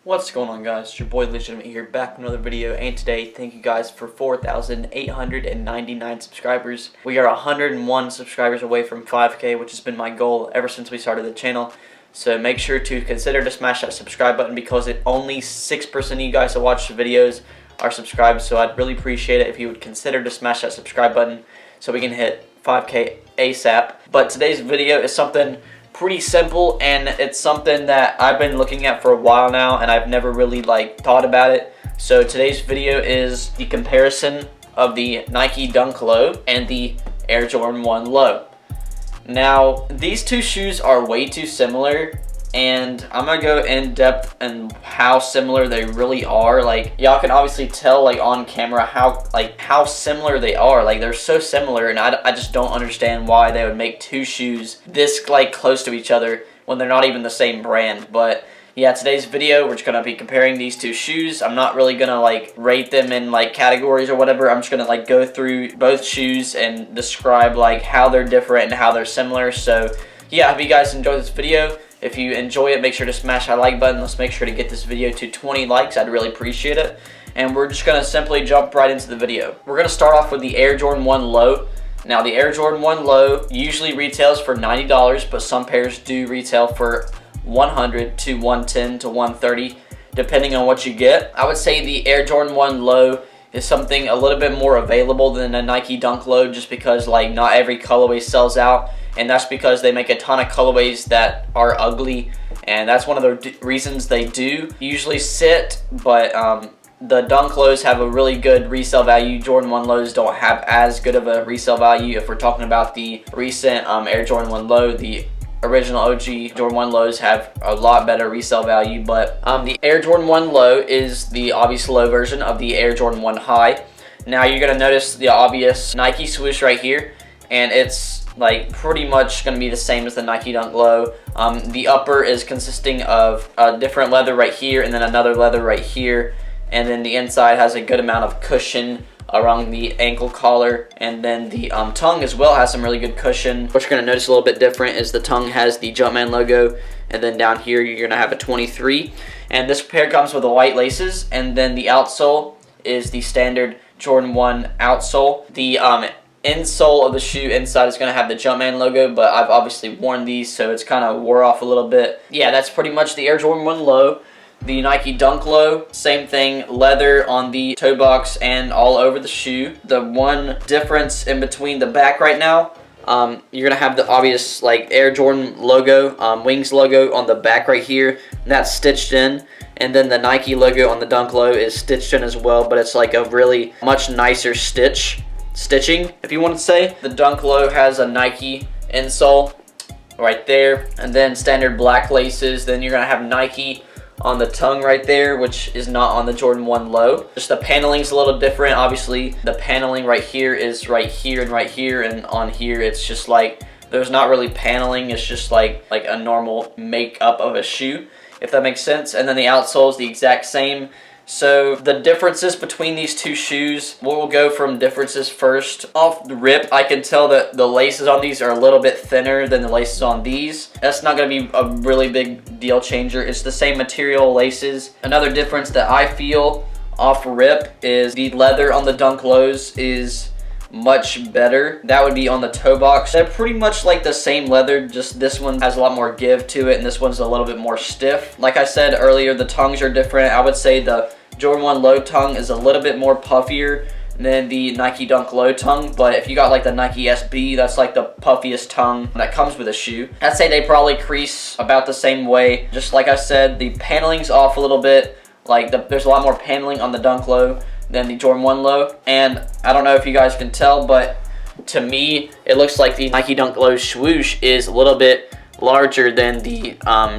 What's going on, guys? It's your boy Legitimate here, back with another video, and today thank you guys for 4,899 subscribers. We are 101 subscribers away from 5K, which has been my goal ever since we started the channel. So make sure to consider to smash that subscribe button, because only 6% of you guys that watch the videos are subscribed. So I'd really appreciate it if you would consider to smash that subscribe button so we can hit 5K ASAP. But today's video is something pretty simple, and it's something that I've been looking at for a while now, and I've never really thought about it. So today's video is the comparison of the Nike Dunk Low and the Air Jordan 1 Low. Now, these two shoes are way too similar, and I'm gonna go in depth in how similar they really are. Y'all can obviously tell on camera how similar they are. They're so similar, and I just don't understand why they would make two shoes this close to each other when they're not even the same brand. But yeah, today's video we're just gonna be comparing these two shoes. I'm not really gonna rate them in categories or whatever. I'm just gonna go through both shoes and describe how they're different and how they're similar. So yeah, I hope you guys enjoyed this video. If you enjoy it, make sure to smash that like button. Let's make sure to get this video to 20 likes. I'd really appreciate it. And we're just going to simply jump right into the video. We're going to start off with the Air Jordan 1 Low. Now, the Air Jordan 1 Low usually retails for $90, but some pairs do retail for $100 to $110 to $130, depending on what you get. I would say the Air Jordan 1 Low is something a little bit more available than the Nike Dunk Low, just because not every colorway sells out. And that's because they make a ton of colorways that are ugly, and that's one of the reasons they do usually sit. But the Dunk Lows have a really good resale value. Jordan 1 Lows don't have as good of a resale value. If we're talking about the recent Air Jordan 1 Low, the original OG Jordan 1 Lows have a lot better resale value. But the Air Jordan 1 Low is the obvious low version of the Air Jordan 1 High. Now you're going to notice the obvious Nike swoosh right here, and it's pretty much going to be the same as the Nike Dunk Low. The upper is consisting of a different leather right here, and then another leather right here, and then the inside has a good amount of cushion around the ankle collar, and then the tongue as well has some really good cushion. What you're going to notice a little bit different is the tongue has the Jumpman logo, and then down here you're going to have a 23, and this pair comes with the white laces, and then the outsole is the standard Jordan 1 outsole. The insole of the shoe inside is going to have the Jumpman logo, but I've obviously worn these, so it's kind of wore off a little bit. Yeah, that's pretty much the Air Jordan 1 Low. The Nike Dunk Low, same thing, leather on the toe box and all over the shoe. The one difference in between the back right now, you're going to have the obvious Air Jordan logo, Wings logo on the back right here, and that's stitched in. And then the Nike logo on the Dunk Low is stitched in as well, but it's a really much nicer stitching, if you want to say. The Dunk Low has a Nike insole right there, and then standard black laces. Then you're going to have Nike on the tongue right there, which is not on the Jordan 1 Low. Just the paneling's a little different. Obviously, the paneling right here is right here, and on here it's just there's not really paneling. It's just like a normal makeup of a shoe, if that makes sense. And then the outsole is the exact same. So the differences between these two shoes, we'll go from differences first. Off the rip, I can tell that the laces on these are a little bit thinner than the laces on these. That's not going to be a really big deal changer. It's the same material laces. Another difference that I feel off rip is the leather on the Dunk Lows is much better. That would be on the toe box. They're pretty much the same leather, just this one has a lot more give to it, and this one's a little bit more stiff. Like I said earlier, the tongues are different. I would say the Jordan 1 Low tongue is a little bit more puffier than the Nike Dunk Low tongue, but if you got the Nike SB, that's the puffiest tongue that comes with a shoe. I'd say they probably crease about the same way. Just like I said, the paneling's off a little bit. There's a lot more paneling on the Dunk Low than the Jordan 1 Low, and I don't know if you guys can tell, but to me it looks like the Nike Dunk Low swoosh is a little bit larger than the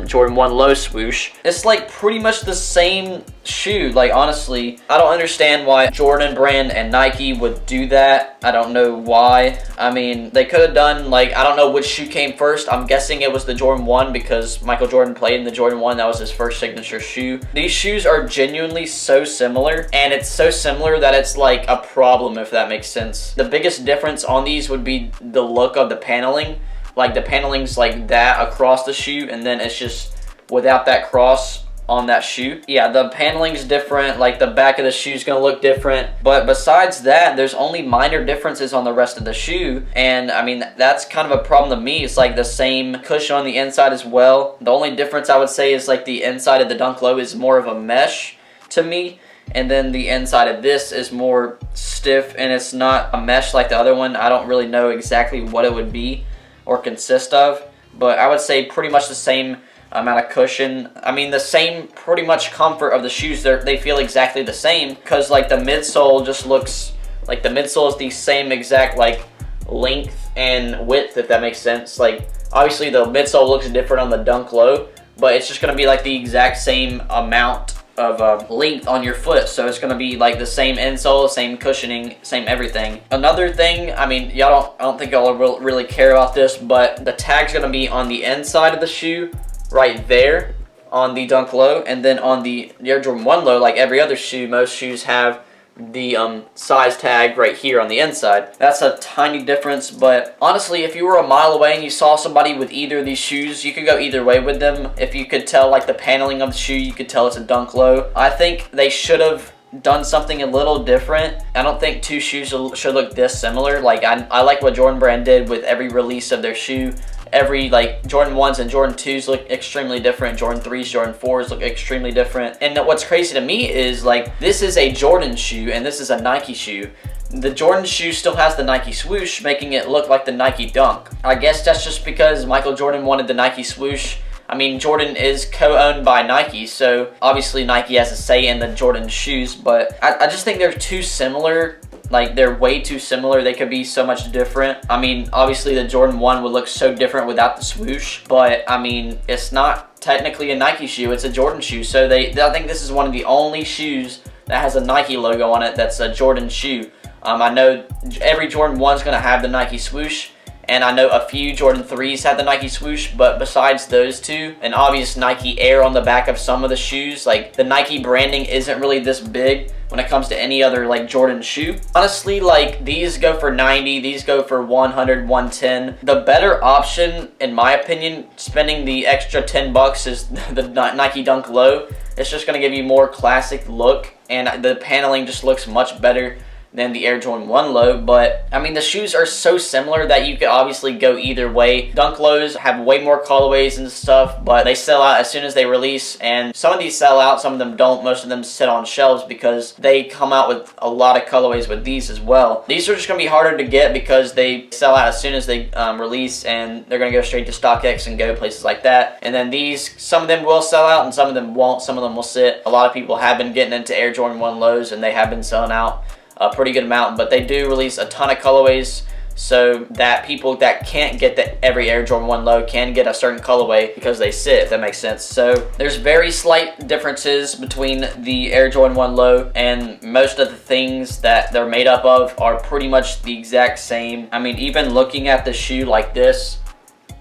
Jordan 1 Low swoosh. It's pretty much the same shoe. Honestly, I don't understand why Jordan brand and Nike would do that. I don't know why. I mean, they could have done I don't know which shoe came first. I'm guessing it was the Jordan 1, because Michael Jordan played in the Jordan 1. That was his first signature shoe. These shoes are genuinely so similar, and it's so similar that it's a problem, if that makes sense. The biggest difference on these would be the look of the paneling. The paneling's that across the shoe, and then it's just without that cross on that shoe. Yeah, the paneling's different, like the back of the shoe's gonna look different, but besides that, there's only minor differences on the rest of the shoe, and I mean, that's kind of a problem to me. It's like the same cushion on the inside as well. The only difference I would say is like the inside of the Dunk Low is more of a mesh to me, and then the inside of this is more stiff, and it's not a mesh like the other one. I don't really know exactly what it would be or consist of, but I would say pretty much the same amount of cushion. I mean, the same pretty much comfort of the shoes. They feel exactly the same, because like the midsole just looks like the midsole is the same exact like length and width, if that makes sense. Like obviously the midsole looks different on the Dunk Low, but it's just going to be like the exact same amount of length on your foot, so it's going to be like the same insole, same cushioning, same everything. Another thing, I mean, I don't think y'all really care about this, but the tag's going to be on the inside of the shoe right there on the Dunk Low, and then on the Air Jordan 1 Low, like every other shoe, most shoes have the size tag right here on the inside. That's a tiny difference, but honestly, if you were a mile away and you saw somebody with either of these shoes, you could go either way with them. If you could tell like the paneling of the shoe, you could tell it's a Dunk Low. I think they should have done something a little different. I don't think two shoes should look this similar. Like I like what Jordan Brand did with every release of their shoe. Every like Jordan 1s and Jordan 2s look extremely different. Jordan 3s, Jordan 4s look extremely different. And what's crazy to me is like this is a Jordan shoe and this is a Nike shoe. The Jordan shoe still has the Nike swoosh, making it look like the Nike Dunk. I guess that's just because Michael Jordan wanted the Nike swoosh. I mean, Jordan is co-owned by Nike, so obviously Nike has a say in the Jordan shoes, but I just think they're too similar. Like, they're way too similar. They could be so much different. I mean, obviously the Jordan 1 would look so different without the swoosh, but I mean, it's not technically a Nike shoe, it's a Jordan shoe. So I think this is one of the only shoes that has a Nike logo on it that's a Jordan shoe. I know every Jordan 1 is going to have the Nike swoosh, and I know a few Jordan 3s have the Nike swoosh, but besides those two, an obvious Nike Air on the back of some of the shoes, like the Nike branding isn't really this big when it comes to any other like Jordan shoe. Honestly, like these go for 90, these go for 100, 110. The better option, in my opinion, spending the extra 10 bucks is the Nike Dunk Low. It's just gonna give you more classic look, and the paneling just looks much better than the Air Jordan 1 Low. But I mean, the shoes are so similar that you could obviously go either way. Dunk Lows have way more colorways and stuff, but they sell out as soon as they release, and some of these sell out, some of them don't. Most of them sit on shelves because they come out with a lot of colorways with these as well. These are just going to be harder to get because they sell out as soon as they release, and they're going to go straight to StockX and go places like that. And then these, some of them will sell out and some of them won't. Some of them will sit. A lot of people have been getting into Air Jordan 1 Lows and they have been selling out a pretty good amount, but they do release a ton of colorways so that people that can't get every Air Jordan 1 Low can get a certain colorway because they sit, if that makes sense. So there's very slight differences between the Air Jordan 1 Low, and most of the things that they're made up of are pretty much the exact same. I mean, even looking at the shoe like this,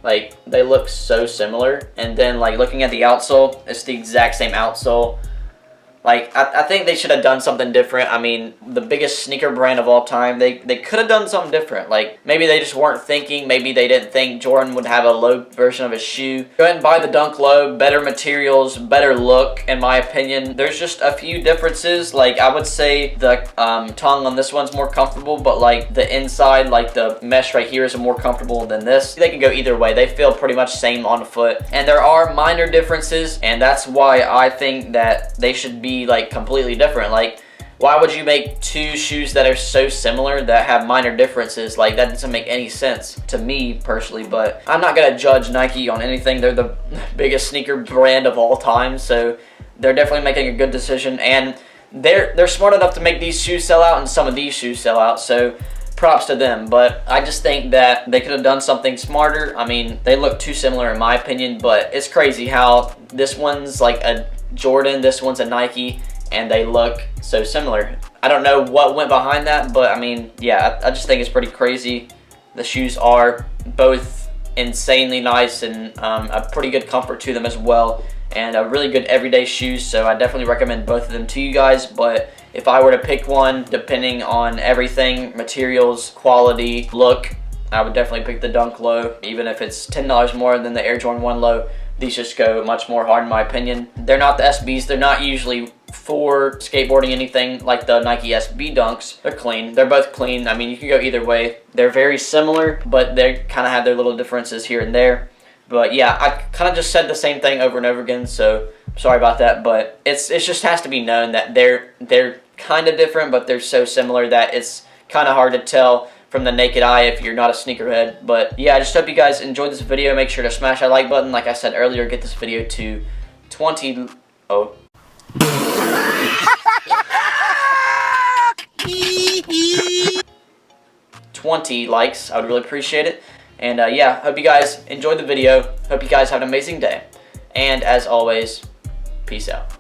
like they look so similar, and then like looking at the outsole, it's the exact same outsole. Like, I think they should have done something different. I mean, the biggest sneaker brand of all time, they could have done something different. Like, maybe they just weren't thinking. Maybe they didn't think Jordan would have a low version of his shoe. Go ahead and buy the Dunk Low. Better materials, better look, in my opinion. There's just a few differences. Like, I would say the tongue on this one's more comfortable, but, like, the inside, like, the mesh right here is more comfortable than this. They can go either way. They feel pretty much same on the foot. And there are minor differences, and that's why I think that they should be like completely different. Like, why would you make two shoes that are so similar that have minor differences? Like, that doesn't make any sense to me personally, but I'm not gonna judge Nike on anything. They're the biggest sneaker brand of all time, so they're definitely making a good decision, and they're smart enough to make these shoes sell out and some of these shoes sell out, so props to them. But I just think that they could have done something smarter. I mean, they look too similar in my opinion, but it's crazy how this one's like a Jordan, this one's a Nike, and they look so similar. I don't know what went behind that, but I mean, yeah, I just think it's pretty crazy. The shoes are both insanely nice and a pretty good comfort to them as well, and a really good everyday shoes, so I definitely recommend both of them to you guys. But if I were to pick one, depending on everything, materials, quality, look, I would definitely pick the Dunk Low, even if it's $10 more than the Air Jordan 1 Low. These just go much more hard in my opinion. They're not the SBs. They're not usually for skateboarding anything like the Nike SB Dunks. They're clean. They're both clean. I mean, you can go either way. They're very similar, but they kind of have their little differences here and there. But yeah, I kind of just said the same thing over and over again, so sorry about that. But it just has to be known that they're kind of different, but they're so similar that it's kind of hard to tell from the naked eye if you're not a sneakerhead. But yeah, I just hope you guys enjoyed this video. Make sure to smash that like button. Like I said earlier, get this video to 20 likes. I would really appreciate it. And yeah, hope you guys enjoyed the video. Hope you guys have an amazing day. And as always, peace out.